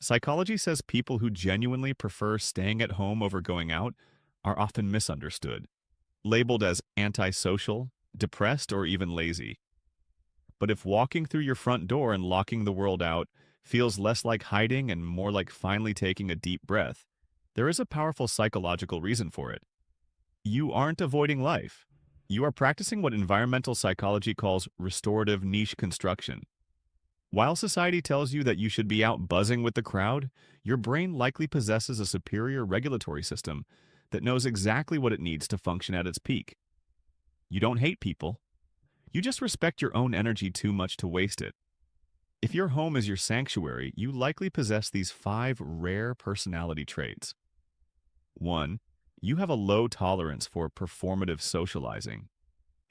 Psychology says people who genuinely prefer staying at home over going out are often misunderstood, labeled as antisocial, depressed, or even lazy. But if walking through your front door and locking the world out feels less like hiding and more like finally taking a deep breath, there is a powerful psychological reason for it. You aren't avoiding life. You are practicing what environmental psychology calls restorative niche construction. While society tells you that you should be out buzzing with the crowd, your brain likely possesses a superior regulatory system that knows exactly what it needs to function at its peak. You don't hate people. You just respect your own energy too much to waste it. If your home is your sanctuary, you likely possess these five rare personality traits. 1. You have a low tolerance for performative socializing.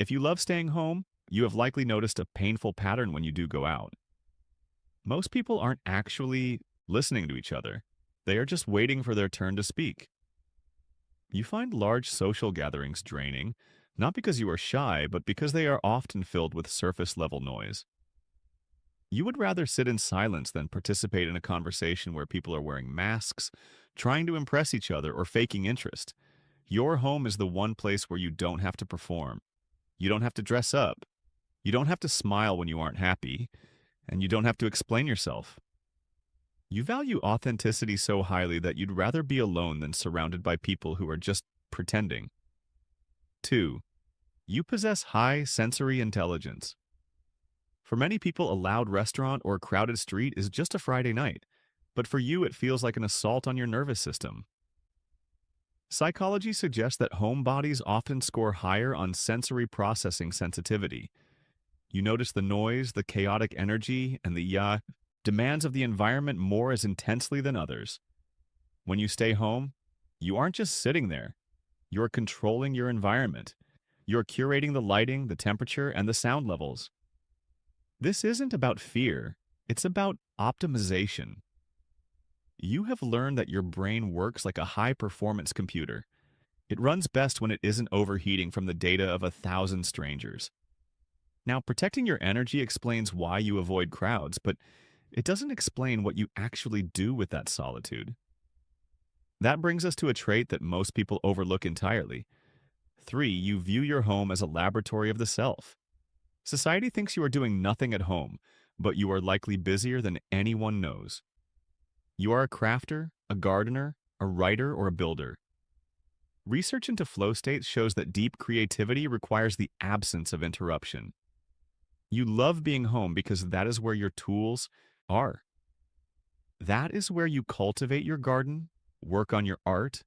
If you love staying home, you have likely noticed a painful pattern when you do go out. Most people aren't actually listening to each other. They are just waiting for their turn to speak. You find large social gatherings draining, not because you are shy, but because they are often filled with surface-level noise. You would rather sit in silence than participate in a conversation where people are wearing masks, trying to impress each other, or faking interest. Your home is the one place where you don't have to perform. You don't have to dress up. You don't have to smile when you aren't happy, and you don't have to explain yourself. You value authenticity so highly that you'd rather be alone than surrounded by people who are just pretending. 2. You possess high sensory intelligence. For many people, a loud restaurant or a crowded street is just a Friday night, but for you it feels like an assault on your nervous system. Psychology suggests that homebodies often score higher on sensory processing sensitivity. You notice the noise, the chaotic energy, and the demands of the environment more as intensely than others. When you stay home, you aren't just sitting there. You're controlling your environment. You're curating the lighting, the temperature, and the sound levels. This isn't about fear. It's about optimization. You have learned that your brain works like a high-performance computer. It runs best when it isn't overheating from the data of 1,000 strangers. Now, protecting your energy explains why you avoid crowds, but it doesn't explain what you actually do with that solitude. That brings us to a trait that most people overlook entirely. 3. You view your home as a laboratory of the self. Society thinks you are doing nothing at home, but you are likely busier than anyone knows. You are a crafter, a gardener, a writer, or a builder. Research into flow states shows that deep creativity requires the absence of interruption. You love being home because that is where your tools are. That is where you cultivate your garden, work on your art,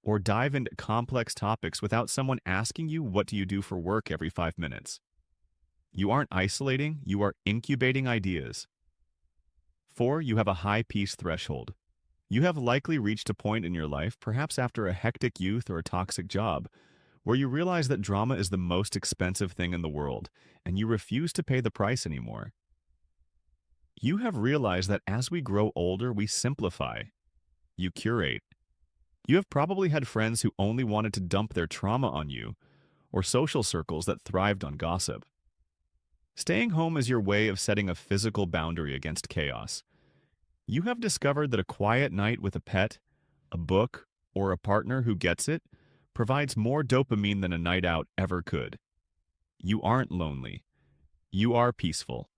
or dive into complex topics without someone asking you what do you do for work every 5 minutes. You aren't isolating, you are incubating ideas. 4. You have a high peace threshold. You have likely reached a point in your life, perhaps after a hectic youth or a toxic job, where you realize that drama is the most expensive thing in the world, and you refuse to pay the price anymore. You have realized that as we grow older, we simplify. You curate. You have probably had friends who only wanted to dump their trauma on you, or social circles that thrived on gossip. Staying home is your way of setting a physical boundary against chaos. You have discovered that a quiet night with a pet, a book, or a partner who gets it provides more dopamine than a night out ever could. You aren't lonely. You are peaceful.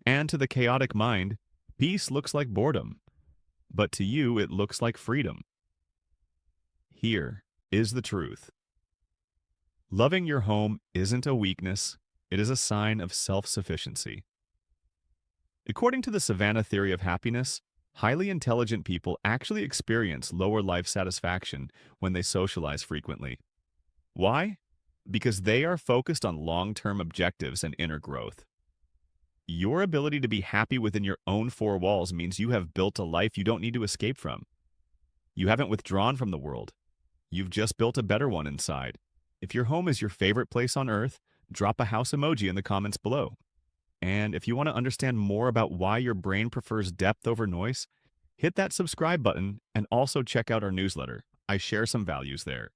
And to the chaotic mind, peace looks like boredom. But to you, it looks like freedom. Here is the truth. Loving your home isn't a weakness, it is a sign of self-sufficiency. According to the Savannah theory of happiness, highly intelligent people actually experience lower life satisfaction when they socialize frequently. Why? Because they are focused on long-term objectives and inner growth. Your ability to be happy within your own four walls means you have built a life you don't need to escape from. You haven't withdrawn from the world. You've just built a better one inside. If your home is your favorite place on earth, drop a house emoji in the comments below. And if you want to understand more about why your brain prefers depth over noise, hit that subscribe button and also check out our newsletter. I share some values there.